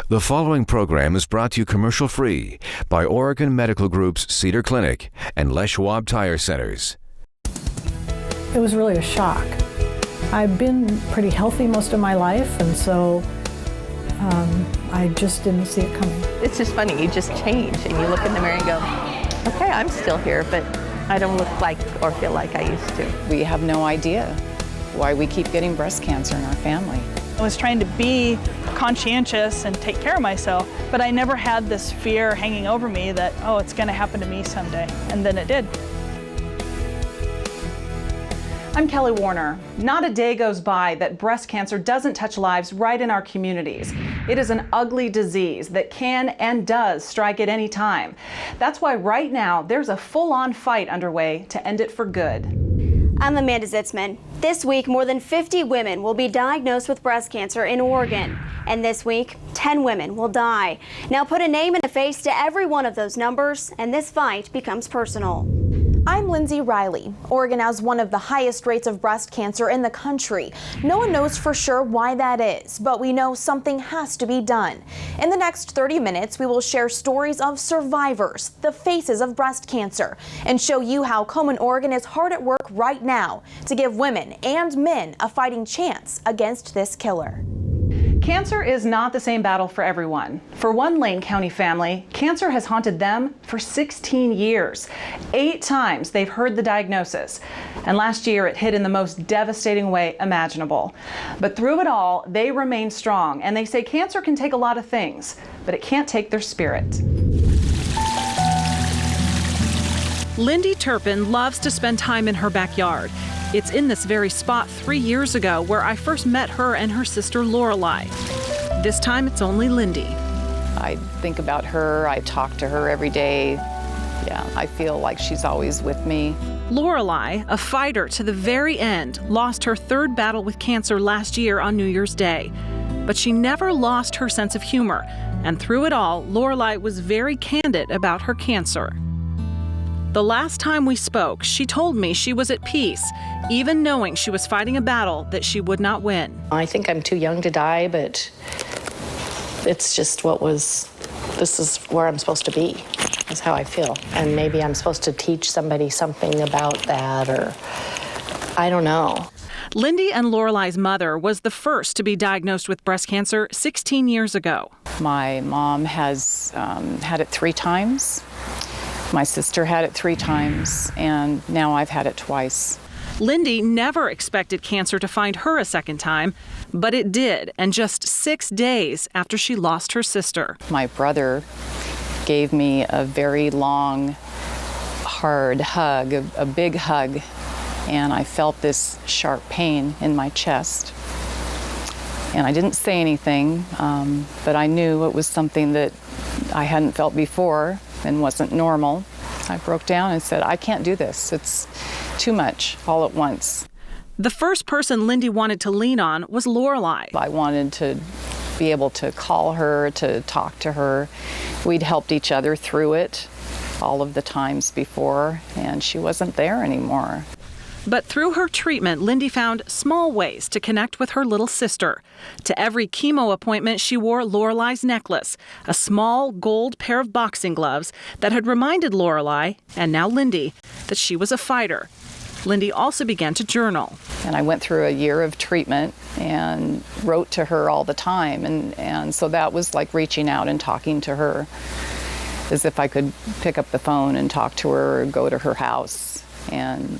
The following program is brought to you commercial-free by Oregon Medical Group's Cedar Clinic and Les Schwab Tire Centers. It was really a shock. I've been pretty healthy most of my life, and so I just didn't see it coming. It's just funny, you just change and you look in the mirror and go, okay, I'm still here, but I don't look like or feel like I used to. We have no idea why we keep getting breast cancer in our family. I was trying to be conscientious and take care of myself, but I never had this fear hanging over me that, oh, it's going to happen to me someday. And then it did. I'm Kelly Warner. Not a day goes by that breast cancer doesn't touch lives right in our communities. It is an ugly disease that can and does strike at any time. That's why right now there's a full-on fight underway to end it for good. I'm Amanda Zitzman. This week, more than 50 women will be diagnosed with breast cancer in Oregon. And this week, 10 women will die. Now put a name and a face to every one of those numbers, and this fight becomes personal. I'm Lindsey Riley. Oregon has one of the highest rates of breast cancer in the country. No one knows for sure why that is, but we know something has to be done. In the next 30 minutes, we will share stories of survivors, the faces of breast cancer, and show you how Komen, Oregon is hard at work right now to give women and men a fighting chance against this killer. Cancer is not the same battle for everyone. For one Lane County family, cancer has haunted them for 16 years. 8 times they've heard the diagnosis. And last year it hit in the most devastating way imaginable. But through it all, they remain strong, and they say cancer can take a lot of things, but it can't take their spirit. Lindy Turpin loves to spend time in her backyard. It's in this very spot 3 years ago where I first met her and her sister Lorelei. This time it's only Lindy. I think about her, I talk to her every day. Yeah, I feel like she's always with me. Lorelei, a fighter to the very end, lost her 3rd battle with cancer last year on New Year's Day. But she never lost her sense of humor. And through it all, Lorelei was very candid about her cancer. The last time we spoke, she told me she was at peace, even knowing she was fighting a battle that she would not win. I think I'm too young to die, but it's just this is where I'm supposed to be, is how I feel. And maybe I'm supposed to teach somebody something about that, or I don't know. Lindy and Lorelei's mother was the first to be diagnosed with breast cancer 16 years ago. My mom has had it 3 times. My sister had it 3 times, and now I've had it twice. Lindy never expected cancer to find her a second time, but it did, and just 6 days after she lost her sister. My brother gave me a very long, hard hug, a big hug, and I felt this sharp pain in my chest. And I didn't say anything, but I knew it was something that I hadn't felt before and wasn't normal. I broke down and said, I can't do this. It's too much all at once. The first person Lindy wanted to lean on was Lorelei. I wanted to be able to call her, to talk to her. We'd helped each other through it all of the times before, and she wasn't there anymore. But through her treatment, Lindy found small ways to connect with her little sister. To every chemo appointment, she wore Lorelei's necklace, a small gold pair of boxing gloves that had reminded Lorelei, and now Lindy, that she was a fighter. Lindy also began to journal. And I went through a year of treatment and wrote to her all the time. And so that was like reaching out and talking to her, as if I could pick up the phone and talk to her or go to her house. And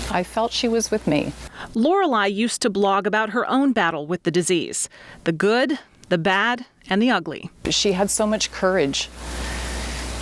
I felt she was with me. Lorelei used to blog about her own battle with the disease, the good, the bad, and the ugly. She had so much courage.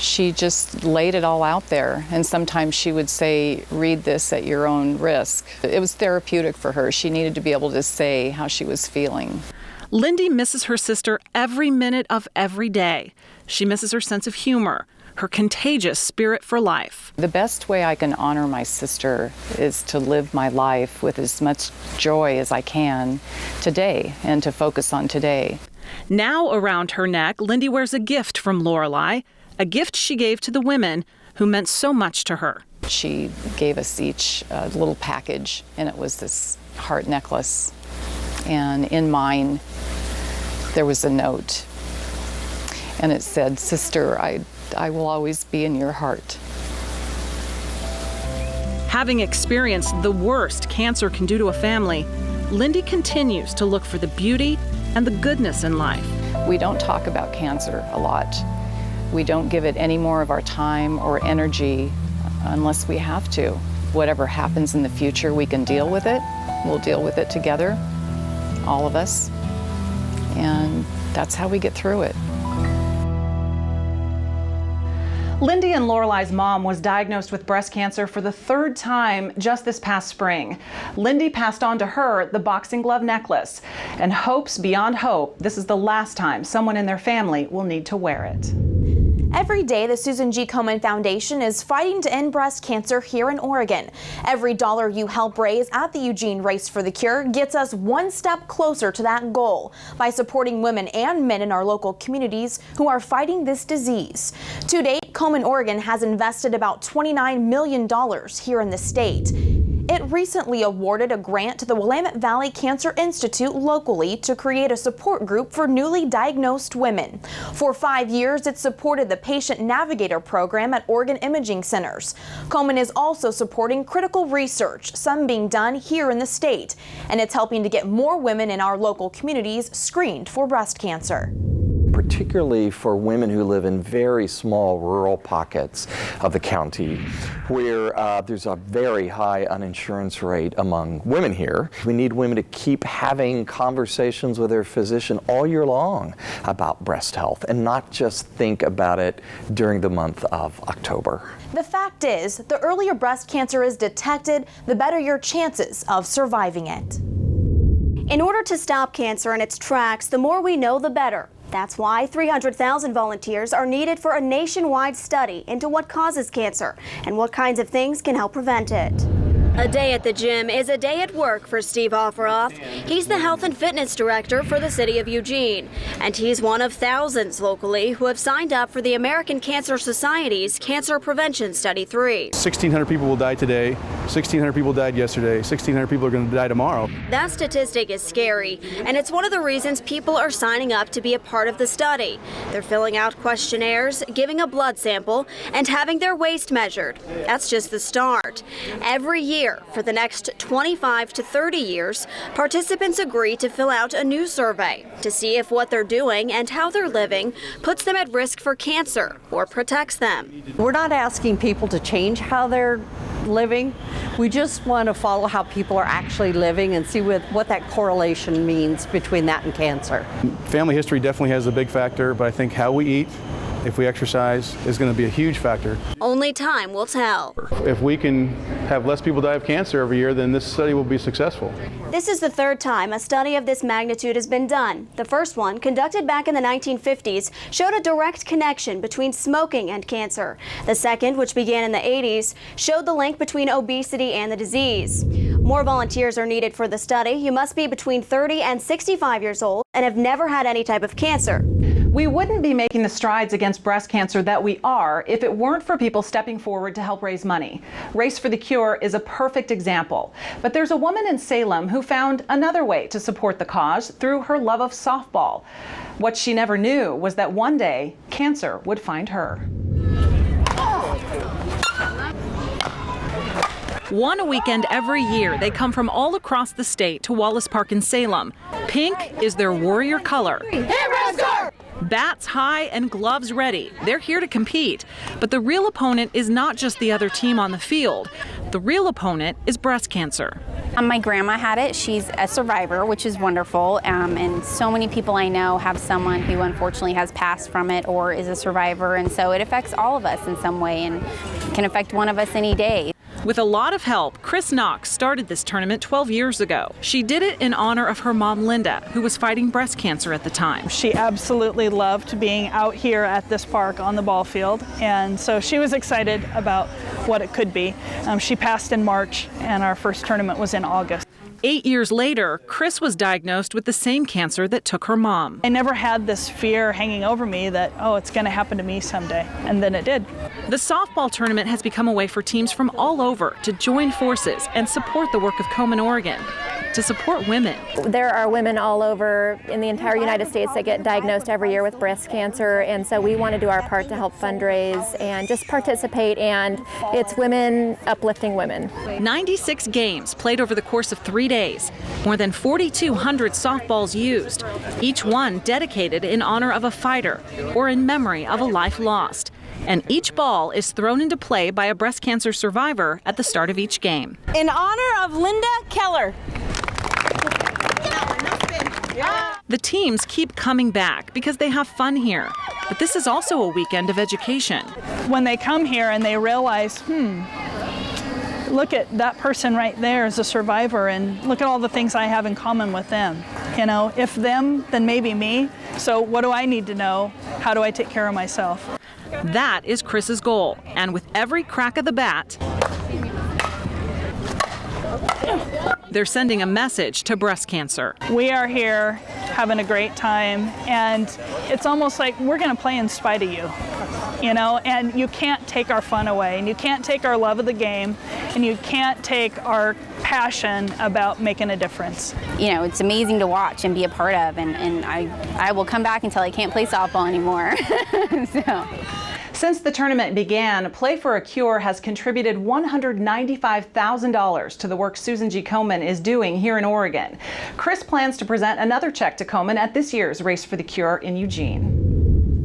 She just laid it all out there. And sometimes she would say, read this at your own risk. It was therapeutic for her. She needed to be able to say how she was feeling. Lindy misses her sister every minute of every day. She misses her sense of humor, her contagious spirit for life. The best way I can honor my sister is to live my life with as much joy as I can today and to focus on today. Now around her neck, Lindy wears a gift from Lorelei, a gift she gave to the women who meant so much to her. She gave us each a little package, and it was this heart necklace. And in mine, there was a note and it said, "Sister, I will always be in your heart." Having experienced the worst cancer can do to a family, Lindy continues to look for the beauty and the goodness in life. We don't talk about cancer a lot. We don't give it any more of our time or energy unless we have to. Whatever happens in the future, we can deal with it. We'll deal with it together, all of us, and that's how we get through it. Lindy and Lorelai's mom was diagnosed with breast cancer for the third time just this past spring. Lindy passed on to her the boxing glove necklace and hopes beyond hope this is the last time someone in their family will need to wear it. Every day, the Susan G. Komen Foundation is fighting to end breast cancer here in Oregon. Every dollar you help raise at the Eugene Race for the Cure gets us one step closer to that goal by supporting women and men in our local communities who are fighting this disease. To date, Komen, Oregon has invested about $29 million here in the state. It recently awarded a grant to the Willamette Valley Cancer Institute locally to create a support group for newly diagnosed women. For 5 years, it supported the Patient Navigator program at Oregon Imaging Centers. Komen is also supporting critical research, some being done here in the state, and it's helping to get more women in our local communities screened for breast cancer. Particularly for women who live in very small rural pockets of the county where there's a very high uninsurance rate among women here. We need women to keep having conversations with their physician all year long about breast health and not just think about it during the month of October. The fact is, the earlier breast cancer is detected, the better your chances of surviving it. In order to stop cancer in its tracks, the more we know, the better. That's why 300,000 volunteers are needed for a nationwide study into what causes cancer and what kinds of things can help prevent it. A day at the gym is a day at work for Steve Offeroff. He's the health and fitness director for the city of Eugene, and he's one of thousands locally who have signed up for the American Cancer Society's Cancer Prevention Study 3. 1,600 people will die today, 1,600 people died yesterday, 1,600 people are going to die tomorrow. That statistic is scary, and it's one of the reasons people are signing up to be a part of the study. They're filling out questionnaires, giving a blood sample, and having their waist measured. That's just the start. Every year, for the next 25 to 30 years, participants agree to fill out a new survey to see if what they're doing and how they're living puts them at risk for cancer or protects them. We're not asking people to change how they're living. We just want to follow how people are actually living and see what that correlation means between that and cancer. Family history definitely has a big factor, but I think how we eat, if we exercise, is going to be a huge factor. Only time will tell. If we can have less people die of cancer every year, then this study will be successful. This is the third time a study of this magnitude has been done. The first one, conducted back in the 1950s, showed a direct connection between smoking and cancer. The second, which began in the 80s, showed the link between obesity and the disease. More volunteers are needed for the study. You must be between 30 and 65 years old and have never had any type of cancer. We wouldn't be making the strides against breast cancer that we are if it weren't for people stepping forward to help raise money. Race for the Cure is a perfect example. But there's a woman in Salem who found another way to support the cause through her love of softball. What she never knew was that one day, cancer would find her. One a weekend every year, they come from all across the state to Wallace Park in Salem. Pink is their warrior color. Bats high and gloves ready. They're here to compete. But the real opponent is not just the other team on the field. The real opponent is breast cancer. My grandma had it. She's a survivor, which is wonderful. And so many people I know have someone who unfortunately has passed from it or is a survivor. And so it affects all of us in some way and can affect one of us any day. With a lot of help, Chris Knox started this tournament 12 years ago. She did it in honor of her mom, Linda, who was fighting breast cancer at the time. She absolutely loved being out here at this park on the ball field, and so she was excited about what it could be. She passed in March, and our first tournament was in August. 8 years later, Chris was diagnosed with the same cancer that took her mom. I never had this fear hanging over me that, oh, it's going to happen to me someday, and then it did. The softball tournament has become a way for teams from all over to join forces and support the work of Komen, Oregon. to support women. There are women all over in the entire United States that get diagnosed every year with breast cancer, and so we want to do our part to help fundraise and just participate, and it's women uplifting women. 96 games played over the course of 3 days, more than 4,200 softballs used, each one dedicated in honor of a fighter or in memory of a life lost. And each ball is thrown into play by a breast cancer survivor at the start of each game. In honor of Linda Keller. The teams keep coming back because they have fun here. But this is also a weekend of education. When they come here and they realize, look at that person right there as a survivor, and look at all the things I have in common with them. You know, if them, then maybe me. So what do I need to know? How do I take care of myself? That is Chris's goal, and with every crack of the bat, they're sending a message to breast cancer. We are here having a great time, and it's almost like we're going to play in spite of you, you know, and you can't take our fun away, and you can't take our love of the game, and you can't take our passion about making a difference. You know, it's amazing to watch and be a part of, and I will come back until I can't play softball anymore. So. Since the tournament began, Play for a Cure has contributed $195,000 to the work Susan G. Komen is doing here in Oregon. Chris plans to present another check to Komen at this year's Race for the Cure in Eugene.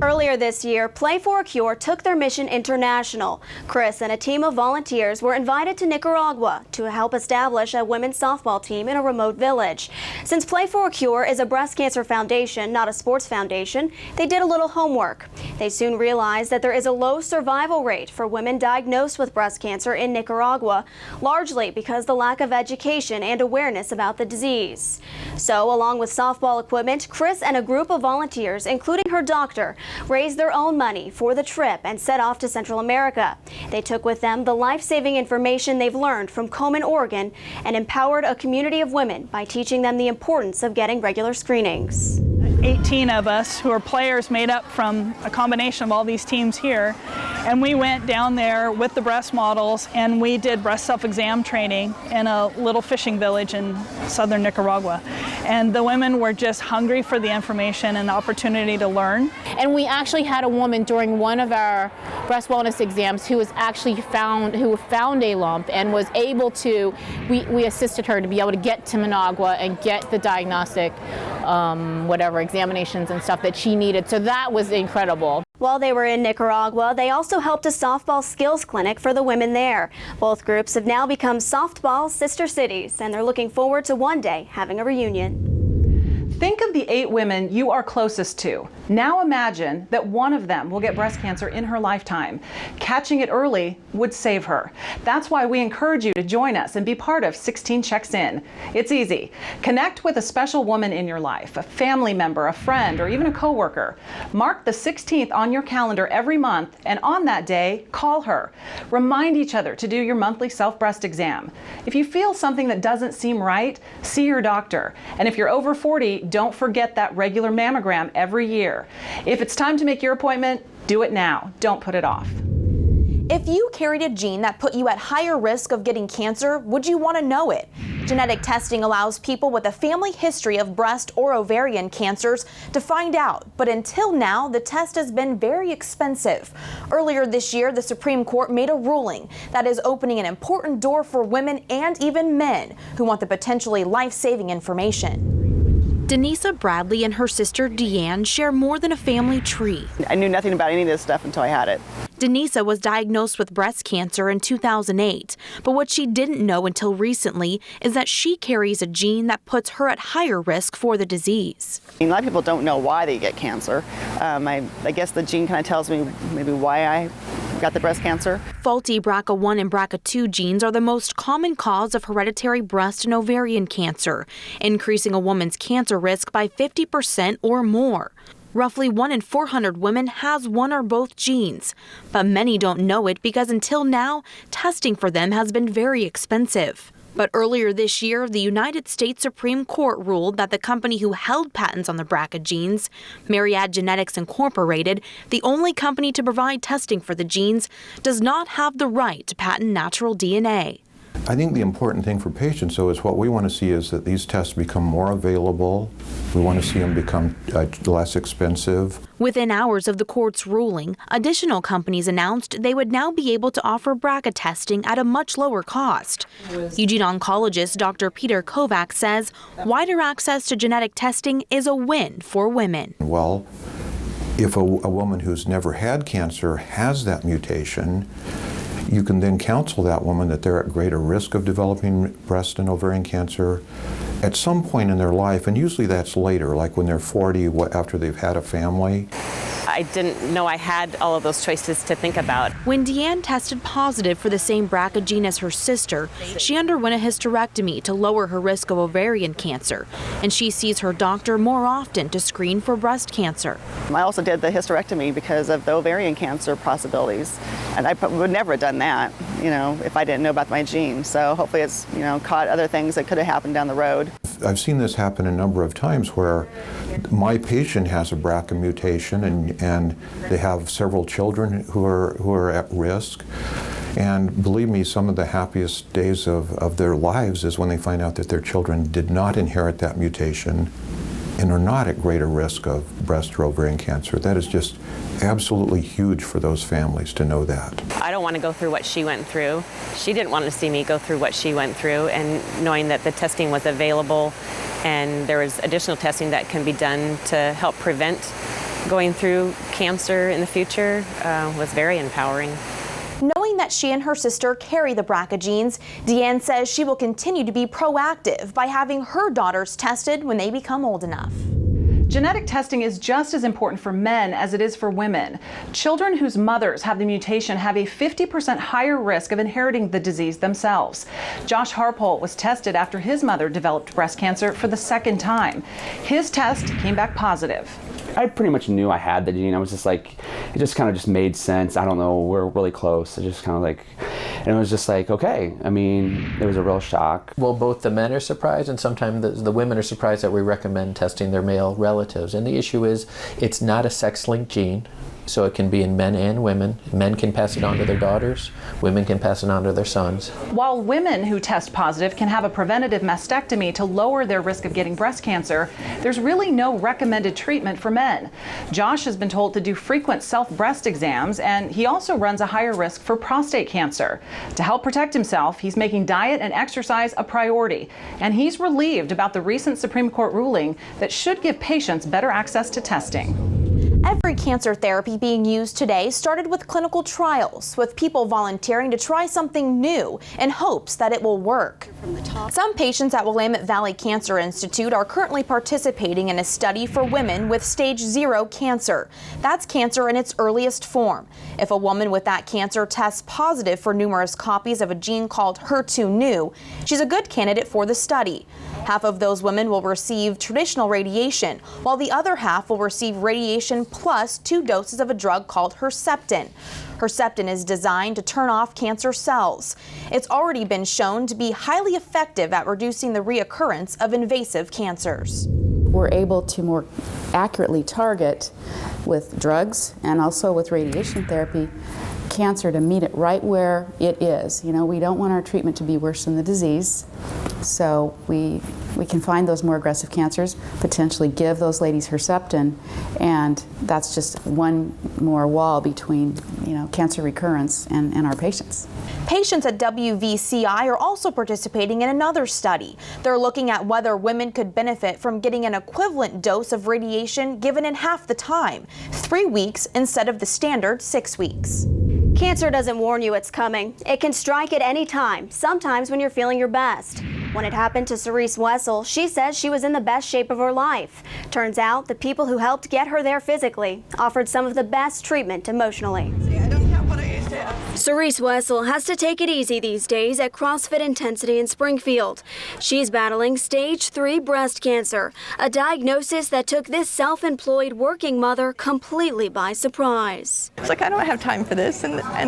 Earlier this year, Play for a Cure took their mission international. Chris and a team of volunteers were invited to Nicaragua to help establish a women's softball team in a remote village. Since Play for a Cure is a breast cancer foundation, not a sports foundation, they did a little homework. They soon realized that there is a low survival rate for women diagnosed with breast cancer in Nicaragua, largely because the lack of education and awareness about the disease. So, along with softball equipment, Chris and a group of volunteers, including her doctor, raised their own money for the trip and set off to Central America. They took with them the life-saving information they've learned from Komen, Oregon, and empowered a community of women by teaching them the importance of getting regular screenings. 18 of us who are players made up from a combination of all these teams here, and we went down there with the breast models and we did breast self-exam training in a little fishing village in southern Nicaragua. And the women were just hungry for the information and the opportunity to learn. And we actually had a woman during one of our breast wellness exams who was actually found a lump and was able to, we assisted her to be able to get to Managua and get the diagnostic examinations and stuff that she needed. So that was incredible. While they were in Nicaragua, they also helped a softball skills clinic for the women there. Both groups have now become softball sister cities, and they're looking forward to one day having a reunion. Think of the 8 women you are closest to. Now imagine that one of them will get breast cancer in her lifetime. Catching it early would save her. That's why we encourage you to join us and be part of 16 Checks In. It's easy. Connect with a special woman in your life, a family member, a friend, or even a coworker. Mark the 16th on your calendar every month, and on that day, call her. Remind each other to do your monthly self-breast exam. If you feel something that doesn't seem right, see your doctor. And if you're over 40, don't forget that regular mammogram every year. If it's time to make your appointment, do it now. Don't put it off. If you carried a gene that put you at higher risk of getting cancer, would you want to know it? Genetic testing allows people with a family history of breast or ovarian cancers to find out, but until now, the test has been very expensive. Earlier this year, the Supreme Court made a ruling that is opening an important door for women and even men who want the potentially life-saving information. Denisa Bradley and her sister Deanne share more than a family tree. I knew nothing about any of this stuff until I had it. Denisa was diagnosed with breast cancer in 2008, but what she didn't know until recently is that she carries a gene that puts her at higher risk for the disease. A lot of people don't know why they get cancer. I guess the gene kind of tells me maybe why I got the breast cancer. Faulty BRCA1 and BRCA2 genes are the most common cause of hereditary breast and ovarian cancer, increasing a woman's cancer risk by 50% or more. Roughly 1 in 400 women has one or both genes, but many don't know it because until now, testing for them has been very expensive. But earlier this year, the United States Supreme Court ruled that the company who held patents on the BRCA genes, Myriad Genetics Incorporated, the only company to provide testing for the genes, does not have the right to patent natural DNA. I think the important thing for patients, though, is what we want to see is that these tests become more available. We want to see them become less expensive. Within hours of the court's ruling, additional companies announced they would now be able to offer BRCA testing at a much lower cost. Eugene oncologist Dr. Peter Kovac says wider access to genetic testing is a win for women. Well, if a woman who's never had cancer has that mutation, you can then counsel that woman that they're at greater risk of developing breast and ovarian cancer at some point in their life, and usually that's later, like when they're 40, after they've had a family. I didn't know I had all of those choices to think about. When Deanne tested positive for the same BRCA gene as her sister, she underwent a hysterectomy to lower her risk of ovarian cancer, and she sees her doctor more often to screen for breast cancer. I also did the hysterectomy because of the ovarian cancer possibilities, and I would never have done that, if I didn't know about my gene. So hopefully it's, caught other things that could have happened down the road. I've seen this happen a number of times where my patient has a BRCA mutation and they have several children who are at risk. And believe me, some of the happiest days of their lives is when they find out that their children did not inherit that mutation and are not at greater risk of breast or ovarian cancer. That is just absolutely huge for those families to know that. I don't want to go through what she went through. She didn't want to see me go through what she went through, and knowing that the testing was available and there was additional testing that can be done to help prevent going through cancer in the future was very empowering. Knowing that she and her sister carry the BRCA genes, Deanne says she will continue to be proactive by having her daughters tested when they become old enough. Genetic testing is just as important for men as it is for women. Children whose mothers have the mutation have a 50% higher risk of inheriting the disease themselves. Josh Harpole was tested after his mother developed breast cancer for the second time. His test came back positive. I pretty much knew I had the gene. I was just like, it just kind of just made sense. I don't know, we're really close. It just kind of like, and it was just like, okay. I mean, it was a real shock. Well, both the men are surprised and sometimes the women are surprised that we recommend testing their male relatives. And the issue is, it's not a sex-linked gene. So it can be in men and women. Men can pass it on to their daughters. Women can pass it on to their sons. While women who test positive can have a preventative mastectomy to lower their risk of getting breast cancer, there's really no recommended treatment for men. Josh has been told to do frequent self-breast exams, and he also runs a higher risk for prostate cancer. To help protect himself, he's making diet and exercise a priority, and he's relieved about the recent Supreme Court ruling that should give patients better access to testing. Every cancer therapy being used today started with clinical trials, with people volunteering to try something new in hopes that it will work. Some patients at Willamette Valley Cancer Institute are currently participating in a study for women with stage 0 cancer. That's cancer in its earliest form. If a woman with that cancer tests positive for numerous copies of a gene called HER2/neu, she's a good candidate for the study. Half of those women will receive traditional radiation, while the other half will receive radiation plus 2 doses of a drug called Herceptin. Herceptin is designed to turn off cancer cells. It's already been shown to be highly effective at reducing the reoccurrence of invasive cancers. We're able to more accurately target with drugs and also with radiation therapy cancer to meet it right where it is. We don't want our treatment to be worse than the disease, so we can find those more aggressive cancers, potentially give those ladies Herceptin, and that's just one more wall between cancer recurrence and our patients. Patients at WVCI are also participating in another study. They're looking at whether women could benefit from getting an equivalent dose of radiation given in half the time, 3 weeks instead of the standard 6 weeks. Cancer doesn't warn you it's coming. It can strike at any time, sometimes when you're feeling your best. When it happened to Cerise Wessel, she says she was in the best shape of her life. Turns out the people who helped get her there physically offered some of the best treatment emotionally. Cerise Wessel has to take it easy these days at CrossFit Intensity in Springfield. She's battling stage 3 breast cancer, a diagnosis that took this self-employed working mother completely by surprise. It's like, I don't have time for this, and I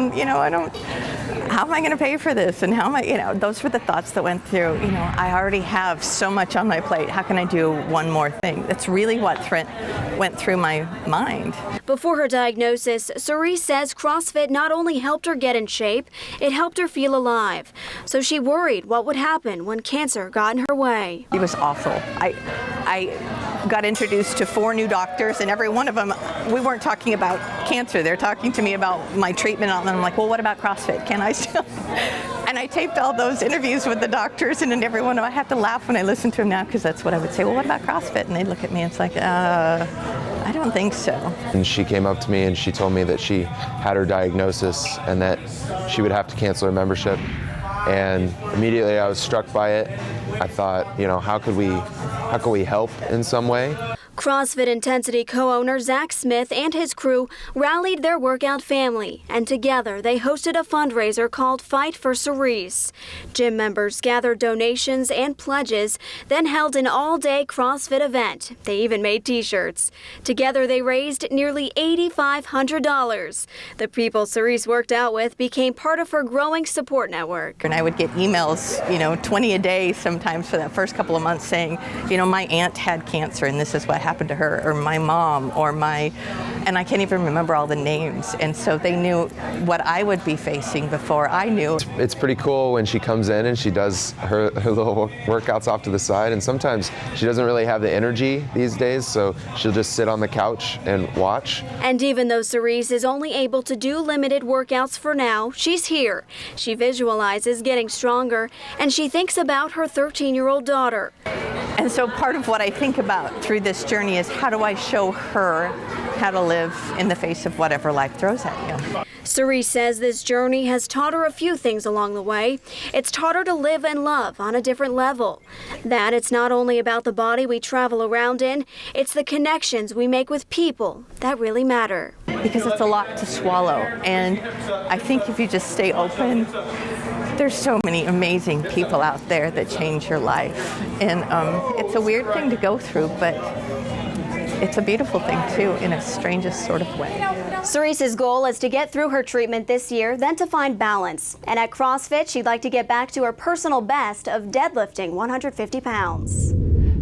how am I going to pay for this? And how am I, those were the thoughts that went through. I already have so much on my plate. How can I do one more thing? That's really what went through my mind. Before her diagnosis, Cerise says CrossFit not only helped her get in shape, it helped her feel alive. So she worried what would happen when cancer got in her way. It was awful. I got introduced to 4 new doctors, and every one of them, we weren't talking about cancer. They're talking to me about my treatment, and I'm like, well, what about CrossFit? Can I still? And I taped all those interviews with the doctors, and then every one of them, I have to laugh when I listen to them now, because that's what I would say, well, what about CrossFit? And they'd look at me, and it's like, I don't think so. And she came up to me and she told me that she had her diagnosis and that she would have to cancel her membership. And immediately I was struck by it. I thought, how could we help in some way? CrossFit Intensity co-owner Zach Smith and his crew rallied their workout family, and together they hosted a fundraiser called Fight for Cerise. Gym members gathered donations and pledges, then held an all-day CrossFit event. They even made t-shirts. Together they raised nearly $8,500. The people Cerise worked out with became part of her growing support network. And I would get emails, 20 a day sometimes for that first couple of months saying, my aunt had cancer and this is what happened to her, or my mom, and I can't even remember all the names. And so they knew what I would be facing before I knew. It's pretty cool when she comes in and she does her little workouts off to the side, and sometimes she doesn't really have the energy these days, so she'll just sit on the couch and watch. And even though Cerise is only able to do limited workouts for now, she's here. She visualizes getting stronger, and she thinks about her 13-year-old daughter. And so part of what I think about through this journey is, how do I show her how to live in the face of whatever life throws at you? Cerise says this journey has taught her a few things along the way. It's taught her to live and love on a different level. That it's not only about the body we travel around in, it's the connections we make with people that really matter. Because it's a lot to swallow, and I think if you just stay open, there's so many amazing people out there that change your life. And it's a weird thing to go through, but it's a beautiful thing too, in a strangest sort of way. Cerise's goal is to get through her treatment this year, then to find balance. And at CrossFit, she'd like to get back to her personal best of deadlifting 150 pounds.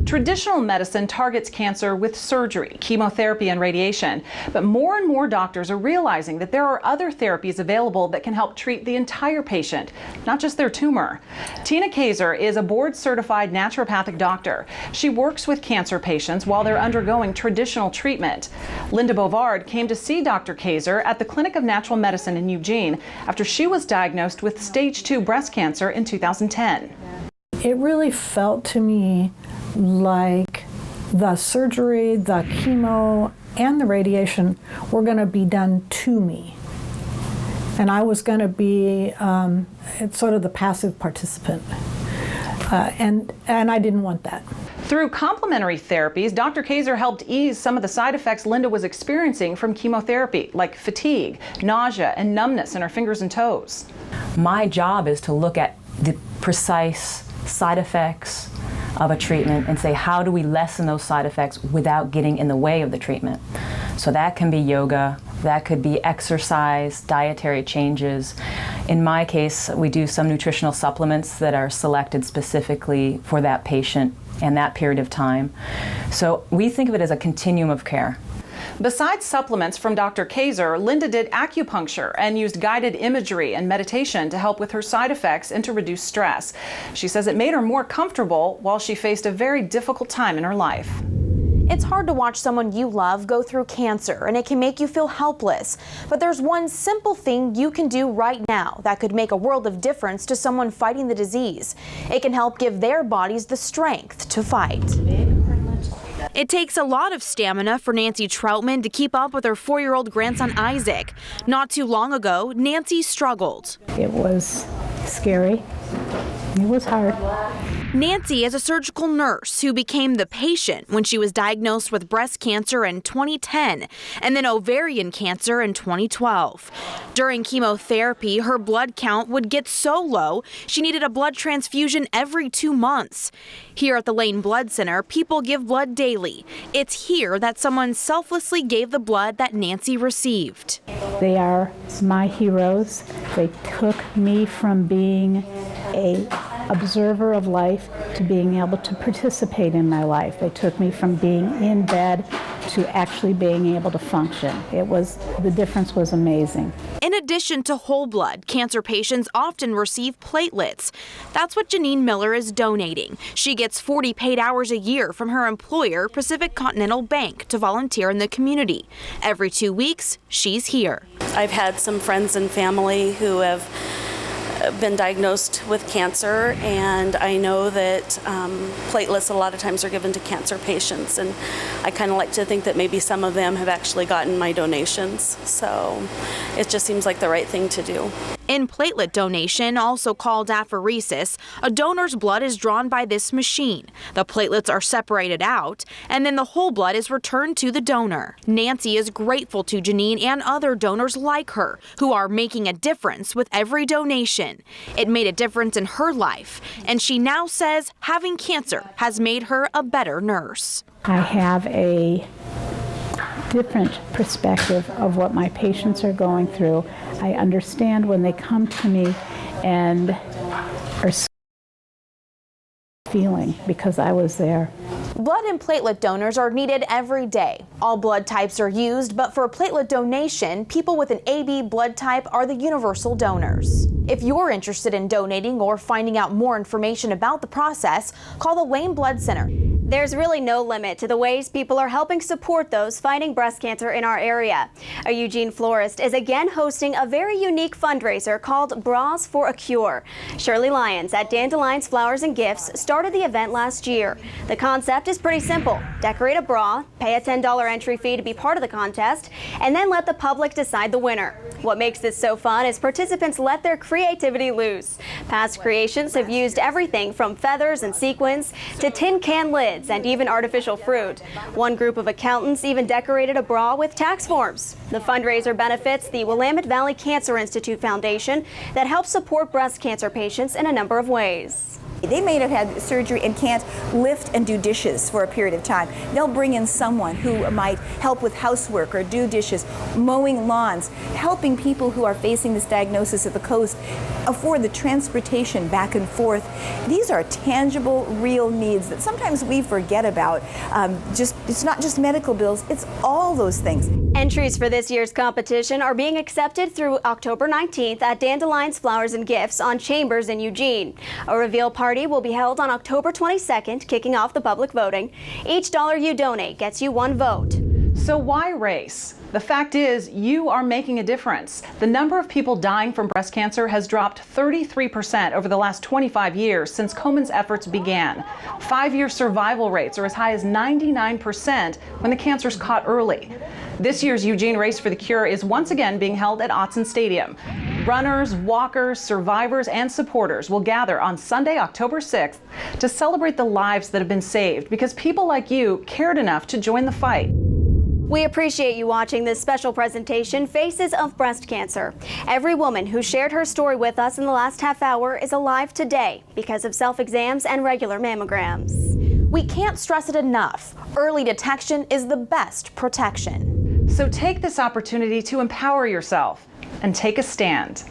Traditional medicine targets cancer with surgery, chemotherapy, and radiation. But more and more doctors are realizing that there are other therapies available that can help treat the entire patient, not just their tumor. Tina Kaiser is a board-certified naturopathic doctor. She works with cancer patients while they're undergoing traditional treatment. Linda Bovard came to see Dr. Kaiser at the Clinic of Natural Medicine in Eugene after she was diagnosed with stage 2 breast cancer in 2010. It really felt to me like the surgery, the chemo, and the radiation were going to be done to me. And I was going to be sort of the passive participant. And I didn't want that. Through complementary therapies, Dr. Kaiser helped ease some of the side effects Linda was experiencing from chemotherapy, like fatigue, nausea, and numbness in her fingers and toes. My job is to look at the precise side effects of a treatment and say, how do we lessen those side effects without getting in the way of the treatment? So that can be yoga, that could be exercise, dietary changes. In my case, we do some nutritional supplements that are selected specifically for that patient and that period of time. So we think of it as a continuum of care. Besides supplements from Dr. Kaiser, Linda did acupuncture and used guided imagery and meditation to help with her side effects and to reduce stress. She says it made her more comfortable while she faced a very difficult time in her life. It's hard to watch someone you love go through cancer, and it can make you feel helpless. But there's one simple thing you can do right now that could make a world of difference to someone fighting the disease. It can help give their bodies the strength to fight. It takes a lot of stamina for Nancy Troutman to keep up with her 4-year-old grandson Isaac. Not too long ago, Nancy struggled. It was scary. It was hard. Nancy is a surgical nurse who became the patient when she was diagnosed with breast cancer in 2010 and then ovarian cancer in 2012. During chemotherapy, her blood count would get so low she needed a blood transfusion every 2 months. Here at the Lane Blood Center, people give blood daily. It's here that someone selflessly gave the blood that Nancy received. They are my heroes. They took me from being an observer of life to being able to participate in my life. They took me from being in bed to actually being able to function. The difference was amazing. In addition to whole blood, cancer patients often receive platelets. That's what Janine Miller is donating. She gets 40 paid hours a year from her employer, Pacific Continental Bank, to volunteer in the community. Every 2 weeks, she's here. I've had some friends and family who have been diagnosed with cancer, and I know that platelets a lot of times are given to cancer patients, and I kind of like to think that maybe some of them have actually gotten my donations, so it just seems like the right thing to do. In platelet donation, also called apheresis, a donor's blood is drawn by this machine. The platelets are separated out, and then the whole blood is returned to the donor. Nancy is grateful to Janine and other donors like her, who are making a difference with every donation. It made a difference in her life, and she now says having cancer has made her a better nurse. I have a different perspective of what my patients are going through. I understand when they come to me and are feeling because I was there. Blood and platelet donors are needed every day. All blood types are used, but for platelet donation, people with an AB blood type are the universal donors. If you're interested in donating or finding out more information about the process, call the Lane Blood Center. There's really no limit to the ways people are helping support those fighting breast cancer in our area. A Eugene florist is again hosting a very unique fundraiser called Bras for a Cure. Shirley Lyons at Dandelions Flowers and Gifts started the event last year. The concept is pretty simple. Decorate a bra, pay a $10 entry fee to be part of the contest, and then let the public decide the winner. What makes this so fun is participants let their creativity loose. Past creations have used everything from feathers and sequins to tin can lids and even artificial fruit. One group of accountants even decorated a bra with tax forms. The fundraiser benefits the Willamette Valley Cancer Institute Foundation that helps support breast cancer patients in a number of ways. They may have had surgery and can't lift and do dishes for a period of time. They'll bring in someone who might help with housework or do dishes, mowing lawns, helping people who are facing this diagnosis at the coast afford the transportation back and forth. These are tangible, real needs that sometimes we forget about. It's not just medical bills, it's all those things. Entries for this year's competition are being accepted through October 19th at Dandelions Flowers and Gifts on Chambers in Eugene. A reveal party will be held on October 22nd, kicking off the public voting. Each dollar you donate gets you one vote. So why race? The fact is, you are making a difference. The number of people dying from breast cancer has dropped 33% over the last 25 years since Komen's efforts began. 5-year survival rates are as high as 99% when the cancer's caught early. This year's Eugene Race for the Cure is once again being held at Autzen Stadium. Runners, walkers, survivors, and supporters will gather on Sunday, October 6th to celebrate the lives that have been saved because people like you cared enough to join the fight. We appreciate you watching this special presentation, Faces of Breast Cancer. Every woman who shared her story with us in the last half hour is alive today because of self-exams and regular mammograms. We can't stress it enough. Early detection is the best protection. So take this opportunity to empower yourself and take a stand.